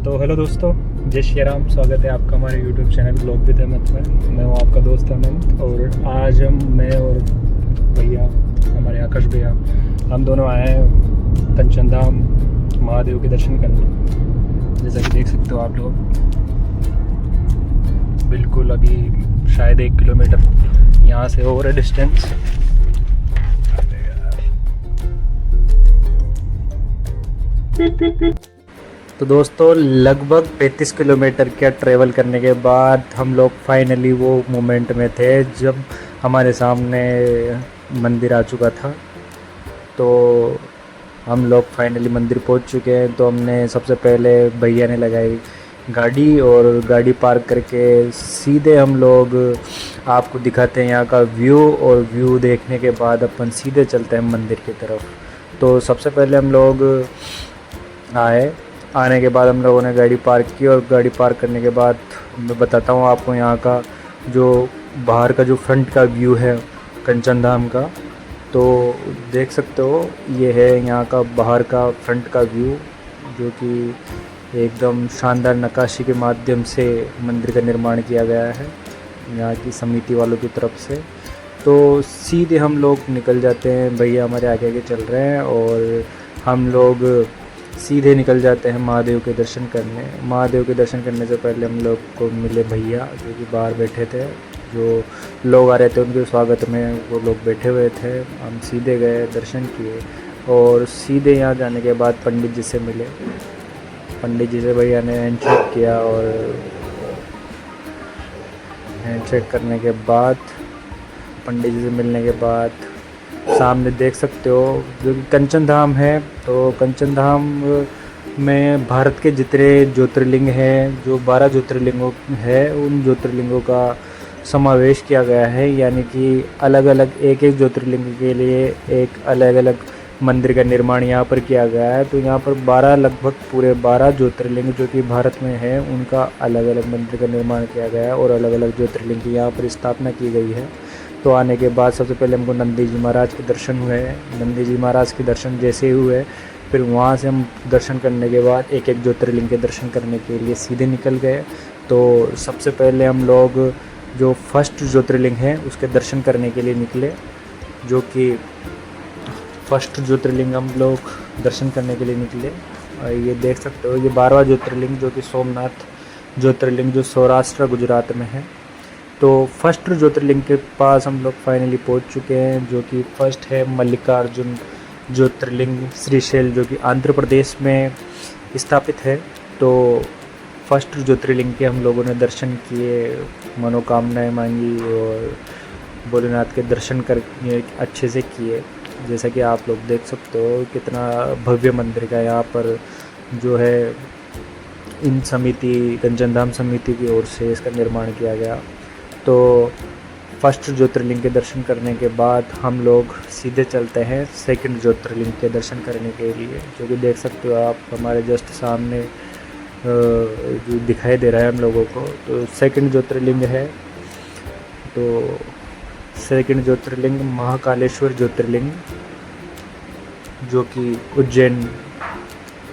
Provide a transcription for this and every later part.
तो हेलो दोस्तों, जय श्री राम। स्वागत है आपका हमारे YouTube channel blog with Amit में। मैं हूँ आपका दोस्त अमित और आज मैं और भैया, हमारे आकाश भैया, हम दोनों आए हैं कंचन धाम महादेव के दर्शन करने। जैसा कि देख सकते हो आप लोग, बिल्कुल अभी शायद 1 किलोमीटर यहाँ से और है डिस्टेंस। तो दोस्तों लगभग 35 किलोमीटर का ट्रैवल करने के बाद हम लोग फाइनली वो मोमेंट में थे जब हमारे सामने मंदिर आ चुका था। तो हम लोग फाइनली मंदिर पहुंच चुके हैं। तो हमने सबसे पहले भैया ने लगाई गाड़ी और गाड़ी पार्क करके सीधे हम लोग आपको दिखाते हैं यहाँ का व्यू, और व्यू देखने के बाद अपन सीधे चलते हैं मंदिर की तरफ। तो सबसे पहले हम लोग आने के बाद हम लोगों ने गाड़ी पार्क की, और गाड़ी पार्क करने के बाद मैं बताता हूँ आपको यहाँ का जो बाहर का जो फ्रंट का व्यू है कंचन धाम का। तो देख सकते हो ये है यहाँ का बाहर का फ्रंट का व्यू, जो कि एकदम शानदार नक्काशी के माध्यम से मंदिर का निर्माण किया गया है यहाँ की समिति वालों की तरफ से। तो सीधे हम लोग निकल जाते हैं, भैया हमारे आगे आगे चल रहे हैं और हम लोग सीधे निकल जाते हैं महादेव के दर्शन करने। महादेव के दर्शन करने से पहले हम लोग को मिले भैया, जो कि बाहर बैठे थे। जो लोग आ रहे थे उनके स्वागत में वो लोग बैठे हुए थे। हम सीधे गए, दर्शन किए, और सीधे यहाँ जाने के बाद पंडित जी से मिले। पंडित जी से भैया ने हैंडशेक किया, और हैंडशेक करने के बाद पंडित जी से मिलने के बाद सामने देख सकते हो जो कि कंचन धाम है। तो कंचन धाम में भारत के जितने ज्योतिर्लिंग हैं, जो 12 ज्योतिर्लिंगों है, उन ज्योतिर्लिंगों का समावेश किया गया है। यानी कि अलग अलग एक एक ज्योतिर्लिंग के लिए एक अलग अलग मंदिर का निर्माण यहाँ पर किया गया है। तो यहाँ पर 12 लगभग पूरे 12 ज्योतिर्लिंग जो कि भारत में है, उनका अलग अलग मंदिर का निर्माण किया गया है और अलग अलग ज्योतिर्लिंग की यहाँ पर स्थापना की गई है। तो आने के बाद सबसे पहले हमको नंदी जी महाराज के दर्शन हुए। नंदी जी महाराज के दर्शन जैसे ही हुए, फिर वहाँ से हम दर्शन करने के बाद एक एक ज्योतिर्लिंग के दर्शन करने के लिए सीधे निकल गए। तो सबसे पहले हम लोग जो फर्स्ट ज्योतिर्लिंग है उसके दर्शन करने के लिए निकले, जो कि फर्स्ट ज्योतिर्लिंग हम लोग दर्शन करने के लिए निकले। ये देख सकते हो, ये 12वां ज्योतिर्लिंग जो कि सोमनाथ ज्योतिर्लिंग जो सौराष्ट्र गुजरात में है। तो फर्स्ट ज्योतिर्लिंग के पास हम लोग फाइनली पहुंच चुके हैं, जो कि फर्स्ट है मल्लिकार्जुन ज्योतिर्लिंग श्रीशैल, जो कि आंध्र प्रदेश में स्थापित है। तो फर्स्ट ज्योतिर्लिंग के हम लोगों ने दर्शन किए, मनोकामनाएं मांगी और भोलेनाथ के दर्शन कर अच्छे से किए। जैसा कि आप लोग देख सकते हो कितना भव्य मंदिर का यहाँ पर जो है इन समिति कंचन धाम समिति की ओर से इसका निर्माण किया गया। तो फर्स्ट ज्योतिर्लिंग के दर्शन करने के बाद हम लोग सीधे चलते हैं सेकंड ज्योतिर्लिंग के दर्शन करने के लिए, जो कि देख सकते हो आप हमारे जस्ट सामने जो दिखाई दे रहा है हम लोगों को। तो सेकंड ज्योतिर्लिंग है, तो सेकंड ज्योतिर्लिंग महाकालेश्वर ज्योतिर्लिंग, जो कि उज्जैन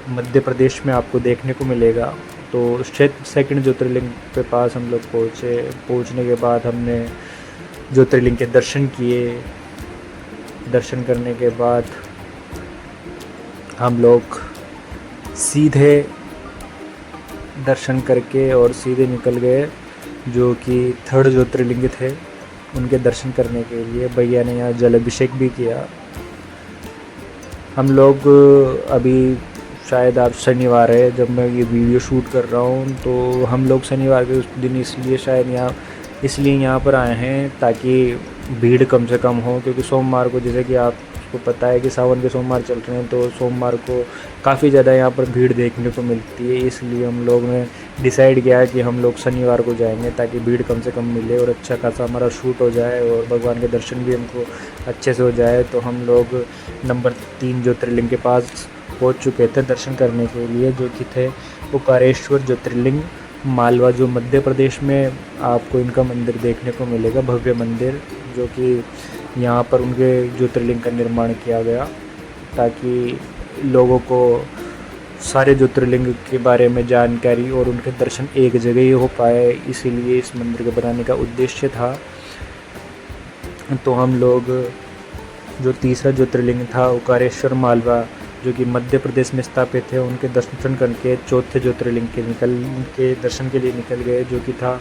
मध्य प्रदेश में आपको देखने को मिलेगा। तो सेकंड ज्योतिर्लिंग के पास हम लोग पहुँचने के बाद हमने ज्योतिर्लिंग के दर्शन किए। दर्शन करने के बाद हम लोग सीधे दर्शन करके और सीधे निकल गए, जो कि थर्ड ज्योतिर्लिंग थे, उनके दर्शन करने के लिए। भैया ने यहाँ जल अभिषेक भी किया। हम लोग अभी शायद आज शनिवार है जब मैं ये वीडियो शूट कर रहा हूँ, तो हम लोग शनिवार के उस दिन इसलिए यहाँ पर आए हैं ताकि भीड़ कम से कम हो। क्योंकि सोमवार को, जैसे कि आपको पता है कि सावन के सोमवार चल रहे हैं, तो सोमवार को काफ़ी ज़्यादा यहाँ पर भीड़ देखने को मिलती है। इसलिए हम लोग ने डिसाइड किया कि हम लोग शनिवार को जाएंगे ताकि भीड़ कम से कम मिले और अच्छा खासा हमारा शूट हो जाए और भगवान के दर्शन भी हमको अच्छे से हो जाए। तो हम लोग नंबर 3 ज्योतिर्लिंग के पास पहुंच चुके थे दर्शन करने के लिए, जो कि थे ओकारेश्वर ज्योतिर्लिंग मालवा, जो मध्य प्रदेश में आपको इनका मंदिर देखने को मिलेगा, भव्य मंदिर, जो कि यहाँ पर उनके ज्योतिर्लिंग का निर्माण किया गया ताकि लोगों को सारे ज्योतिर्लिंग के बारे में जानकारी और उनके दर्शन एक जगह ही हो पाए, इसीलिए इस मंदिर को बनाने का उद्देश्य था। तो हम लोग जो तीसरा ज्योतिर्लिंग था ओकारेश्वर मालवा, जो कि मध्य प्रदेश में स्थापित है, उनके दर्शन करके चौथे ज्योतिर्लिंग के दर्शन के लिए निकल गए, जो कि था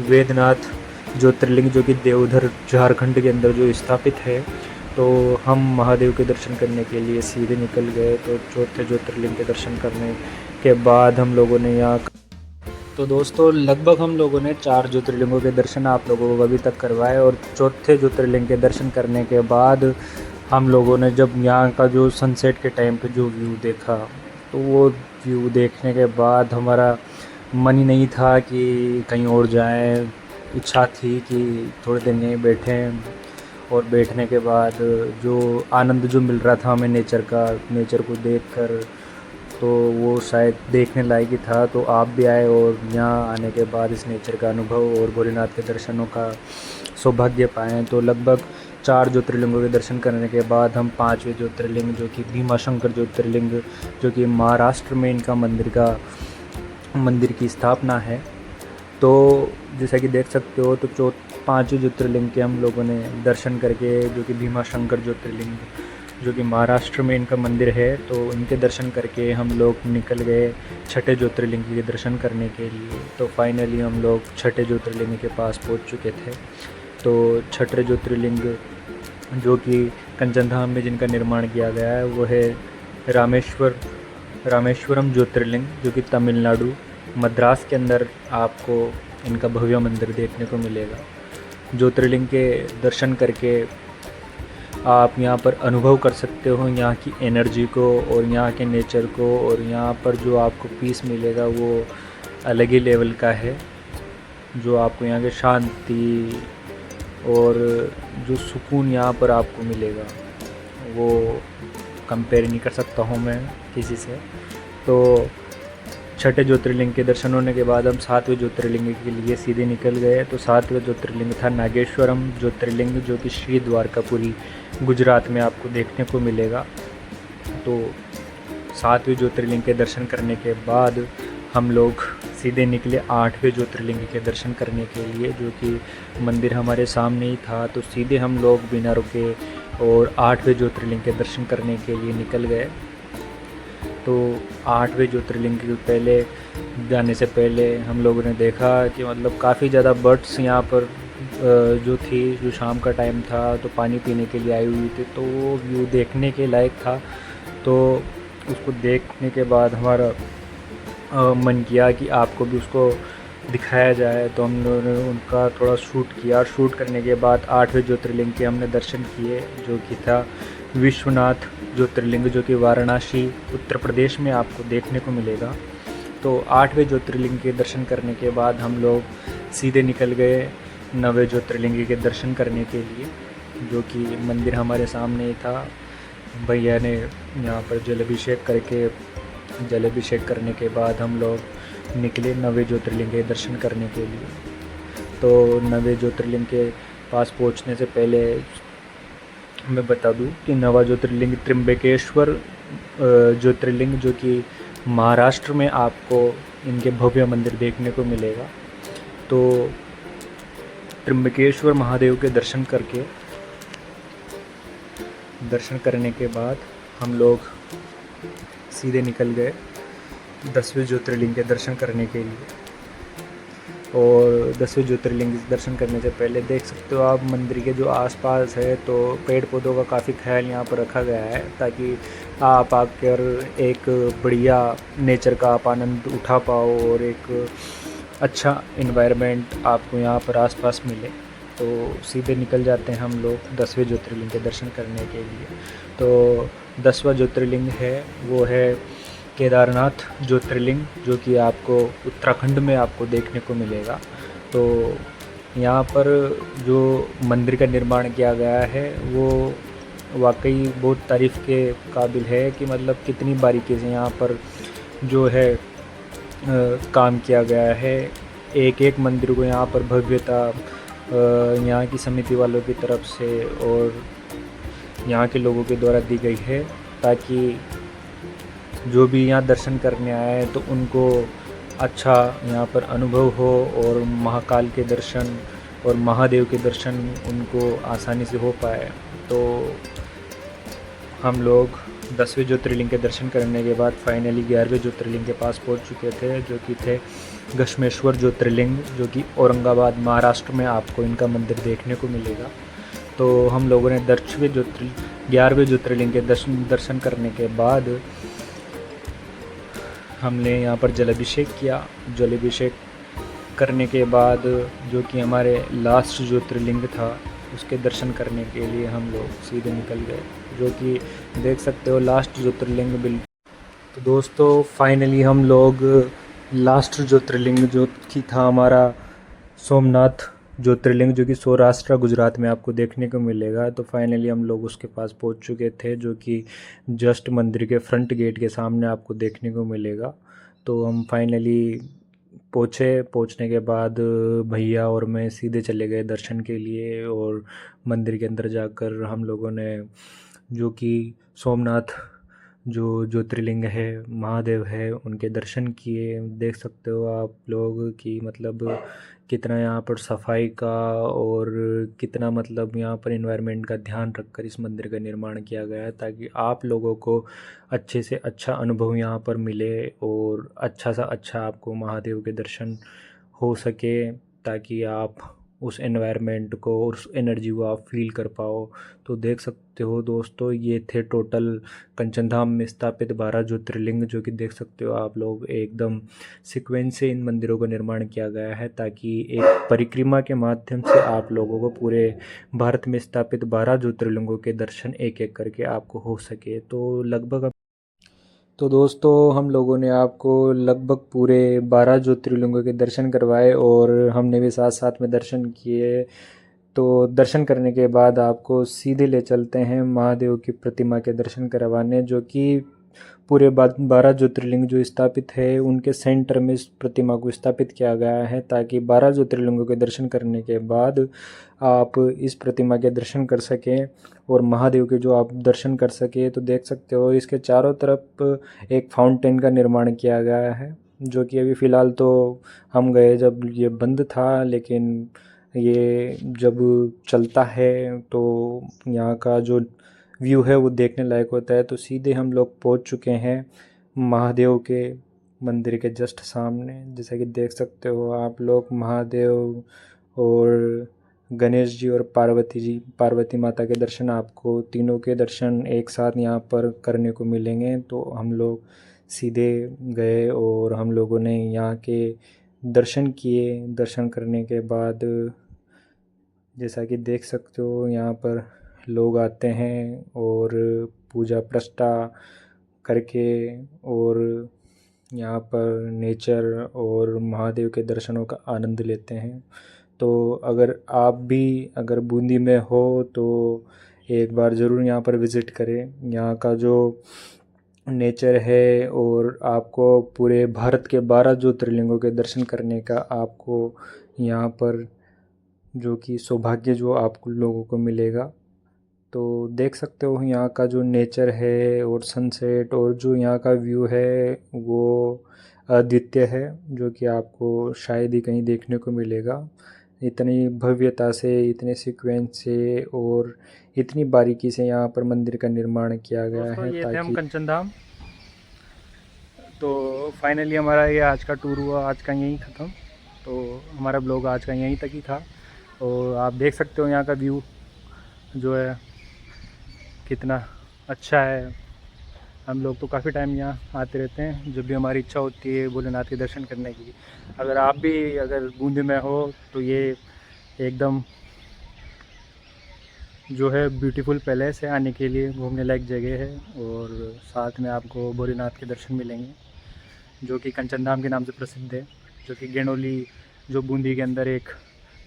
वेदनाथ ज्योतिर्लिंग, जो कि देवधर झारखंड के अंदर जो स्थापित है। तो हम महादेव के दर्शन करने के लिए सीधे निकल गए। तो चौथे ज्योतिर्लिंग के दर्शन करने के बाद हम लोगों ने यहाँ, तो दोस्तों लगभग हम लोगों ने 4 ज्योतिर्लिंगों के दर्शन आप लोगों को अभी तक करवाए। और चौथे ज्योतिर्लिंग के दर्शन करने के बाद हम लोगों ने जब यहाँ का जो सनसेट के टाइम पे जो व्यू देखा, तो वो व्यू देखने के बाद हमारा मन ही नहीं था कि कहीं और जाएं। इच्छा थी कि थोड़े दिन यहीं बैठें, और बैठने के बाद जो आनंद जो मिल रहा था हमें नेचर को देखकर, तो वो शायद देखने लायक ही था। तो आप भी आए और यहाँ आने के बाद इस नेचर का अनुभव और भोलेनाथ के दर्शनों का सौभाग्य पाएँ। तो लगभग 4 ज्योतिर्लिंगों के दर्शन करने के बाद हम 5वें ज्योतिर्लिंग, जो कि भीमाशंकर ज्योतिर्लिंग, जो कि महाराष्ट्र में इनका मंदिर की स्थापना है। तो जैसा कि देख सकते हो, तो 5वें ज्योतिर्लिंग के हम लोगों ने दर्शन करके, जो कि भीमाशंकर ज्योतिर्लिंग, जो कि महाराष्ट्र में इनका मंदिर है, तो इनके दर्शन करके हम लोग निकल गए छठे ज्योतिर्लिंग के दर्शन करने के लिए। तो फाइनली हम लोग छठे ज्योतिर्लिंग के पास पहुंच चुके थे। तो छठे ज्योतिर्लिंग, जो कि कंचनधाम में जिनका निर्माण किया गया है, वो है रामेश्वरम ज्योतिर्लिंग, जो कि तमिलनाडु मद्रास के अंदर आपको इनका भव्य मंदिर देखने को मिलेगा। ज्योतिर्लिंग के दर्शन करके आप यहाँ पर अनुभव कर सकते हो यहाँ की एनर्जी को और यहाँ के नेचर को, और यहाँ पर जो आपको पीस मिलेगा वो अलग ही लेवल का है। जो आपको यहाँ की शांति और जो सुकून यहाँ पर आपको मिलेगा वो कंपेयर नहीं कर सकता हूँ मैं किसी से। तो छठे ज्योतिर्लिंग के दर्शन होने के बाद हम 7वें ज्योतिर्लिंग के लिए सीधे निकल गए। तो 7वें ज्योतिर्लिंग था नागेश्वरम ज्योतिर्लिंग, जो कि श्री द्वारकापुरी गुजरात में आपको देखने को मिलेगा। तो 7वें ज्योतिर्लिंग के दर्शन करने के बाद हम लोग सीधे निकले 8वें ज्योतिर्लिंग के दर्शन करने के लिए, जो कि मंदिर हमारे सामने ही था। तो सीधे हम लोग बिना रुके और 8वें ज्योतिर्लिंग के दर्शन करने के लिए निकल गए। तो 8वें ज्योतिर्लिंग के पहले जाने से पहले हम लोगों ने देखा कि मतलब काफ़ी ज़्यादा बर्ड्स यहाँ पर जो शाम का टाइम था, तो पानी पीने के लिए आई हुई थी। तो वो व्यू देखने के लायक था। तो उसको देखने के बाद हमारा मन किया कि आपको भी उसको दिखाया जाए। तो हम लोगों ने उनका थोड़ा शूट किया। शूट करने के बाद 8वें ज्योतिर्लिंग के हमने दर्शन किए, जो कि था विश्वनाथ ज्योतिर्लिंग, जो कि वाराणसी उत्तर प्रदेश में आपको देखने को मिलेगा। तो 8वें ज्योतिर्लिंग के दर्शन करने के बाद हम लोग सीधे निकल गए 9वें ज्योतिर्लिंग के दर्शन करने के लिए, जो कि मंदिर हमारे सामने ही था। भैया ने यहाँ पर जलाभिषेक करने के बाद हम लोग निकले 9वें ज्योतिर्लिंग के दर्शन करने के लिए। तो 9वें ज्योतिर्लिंग के पास पहुँचने से पहले मैं बता दूं कि 9वां ज्योतिर्लिंग त्र्यंबकेश्वर ज्योतिर्लिंग, जो कि महाराष्ट्र में आपको इनके भव्य मंदिर देखने को मिलेगा। तो त्र्यंबकेश्वर महादेव के दर्शन करने के बाद हम लोग सीधे निकल गए 10वें ज्योतिर्लिंग के दर्शन करने के लिए। और 10वें ज्योतिर्लिंग दर्शन करने से पहले देख सकते हो आप मंदिर के जो आसपास है, तो पेड़ पौधों का काफ़ी ख्याल यहाँ पर रखा गया है, ताकि आप आकर एक बढ़िया नेचर का आप आनंद उठा पाओ और एक अच्छा इन्वायरमेंट आपको यहाँ पर आसपास मिले। तो सीधे निकल जाते हैं हम लोग 10वें ज्योतिर्लिंग के दर्शन करने के लिए। तो 10वां ज्योतिर्लिंग है वो है केदारनाथ ज्योतिर्लिंग, जो कि आपको उत्तराखंड में आपको देखने को मिलेगा। तो यहाँ पर जो मंदिर का निर्माण किया गया है वो वाकई बहुत तारीफ़ के काबिल है, कि मतलब कितनी बारीकी से यहाँ पर जो है काम किया गया है। एक एक मंदिर को यहाँ पर भव्यता यहाँ की समिति वालों की तरफ से और यहाँ के लोगों के द्वारा दी गई है, ताकि जो भी यहाँ दर्शन करने आए तो उनको अच्छा यहाँ पर अनुभव हो और महाकाल के दर्शन और महादेव के दर्शन उनको आसानी से हो पाए। तो हम लोग 10वें ज्योतिर्लिंग के दर्शन करने के बाद फाइनली 11वें ज्योतिर्लिंग के पास पहुंच चुके थे, जो कि थे घृष्णेश्वर ज्योतिर्लिंग, जो कि औरंगाबाद महाराष्ट्र में आपको इनका मंदिर देखने को मिलेगा। तो हम लोगों ने 11वें ज्योतिर्लिंग के दर्शन करने के बाद हमने यहाँ पर जलाभिषेक किया। जलाभिषेक करने के बाद जो कि हमारे लास्ट ज्योतिर्लिंग था उसके दर्शन करने के लिए हम लोग सीधे निकल गए, जो कि देख सकते हो लास्ट ज्योतिर्लिंग बिल्कुल। तो दोस्तों फाइनली हम लोग लास्ट ज्योतिर्लिंग जो कि था हमारा सोमनाथ ज्योतिर्लिंग, जो कि सौराष्ट्र गुजरात में आपको देखने को मिलेगा। तो फाइनली हम लोग उसके पास पहुंच चुके थे, जो कि जस्ट मंदिर के फ्रंट गेट के सामने आपको देखने को मिलेगा। तो हम फाइनली पहुंचने के बाद भैया और मैं सीधे चले गए दर्शन के लिए, और मंदिर के अंदर जाकर हम लोगों ने जो कि सोमनाथ जो ज्योतिर्लिंग है, महादेव है, उनके दर्शन किए। देख सकते हो आप लोग कि मतलब कितना यहाँ पर सफाई का और कितना मतलब यहाँ पर इन्वायरमेंट का ध्यान रखकर इस मंदिर का निर्माण किया गया है, ताकि आप लोगों को अच्छे से अच्छा अनुभव यहाँ पर मिले और अच्छा सा अच्छा आपको महादेव के दर्शन हो सके, ताकि आप उस एनवायरनमेंट को और उस एनर्जी को आप फील कर पाओ। तो देख सकते हो दोस्तों, ये थे टोटल कंचन धाम में स्थापित 12 ज्योतिर्लिंग, जो कि देख सकते हो आप लोग एकदम सीक्वेंस से इन मंदिरों का निर्माण किया गया है, ताकि एक परिक्रमा के माध्यम से आप लोगों को पूरे भारत में स्थापित 12 ज्योतिर्लिंगों के दर्शन एक एक करके आपको हो सके। तो दोस्तों हम लोगों ने आपको लगभग पूरे 12 ज्योतिर्लिंगों के दर्शन करवाए और हमने भी साथ साथ में दर्शन किए। तो दर्शन करने के बाद आपको सीधे ले चलते हैं महादेव की प्रतिमा के दर्शन करवाने, जो कि पूरे 12 ज्योतिर्लिंग जो स्थापित है उनके सेंटर में इस प्रतिमा को स्थापित किया गया है, ताकि 12 ज्योतिर्लिंगों के दर्शन करने के बाद आप इस प्रतिमा के दर्शन कर सकें और महादेव के जो आप दर्शन कर सके। तो देख सकते हो इसके चारों तरफ एक फाउंटेन का निर्माण किया गया है, जो कि अभी फ़िलहाल तो हम गए जब ये बंद था, लेकिन ये जब चलता है तो यहाँ का जो व्यू है वो देखने लायक होता है। तो सीधे हम लोग पहुँच चुके हैं महादेव के मंदिर के जस्ट सामने। जैसा कि देख सकते हो आप लोग, महादेव और गणेश जी और पार्वती माता के दर्शन, आपको तीनों के दर्शन एक साथ यहाँ पर करने को मिलेंगे। तो हम लोग सीधे गए और हम लोगों ने यहाँ के दर्शन किए। दर्शन करने के बाद जैसा कि देख सकते हो यहाँ पर लोग आते हैं और पूजा प्रतिष्ठा करके और यहाँ पर नेचर और महादेव के दर्शनों का आनंद लेते हैं। तो अगर बूंदी में हो तो एक बार ज़रूर यहाँ पर विज़िट करें। यहाँ का जो नेचर है और आपको पूरे भारत के 12 ज्योतिर्लिंगों के दर्शन करने का आपको यहाँ पर जो कि सौभाग्य जो आपको लोगों को मिलेगा। तो देख सकते हो यहाँ का जो नेचर है और सनसेट और जो यहाँ का व्यू है वो अद्वितीय है, जो कि आपको शायद ही कहीं देखने को मिलेगा। इतनी भव्यता से, इतने सीक्वेंस से और इतनी बारीकी से यहाँ पर मंदिर का निर्माण किया गया है। ये थे हम कंचन धाम। तो फाइनली हमारा ये आज का टूर हुआ, आज का यहीं ख़त्म। तो हमारा ब्लॉग आज का यहीं तक ही था। और आप देख सकते हो यहाँ का व्यू जो है कितना अच्छा है। हम लोग तो काफ़ी टाइम यहाँ आते रहते हैं, जब भी हमारी इच्छा होती है भोलेनाथ के दर्शन करने की। अगर आप भी बूंदी में हो तो ये एकदम जो है ब्यूटीफुल पैलेस है, आने के लिए घूमने लायक जगह है। और साथ में आपको भोलेनाथ के दर्शन मिलेंगे, जो कि कंचन धाम के नाम से प्रसिद्ध है, जो कि गेंडोली जो बूंदी के अंदर एक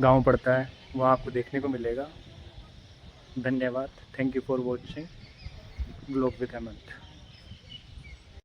गांव पड़ता है, वहाँ आपको देखने को मिलेगा। धन्यवाद। Thank you for watching blog with Hemant.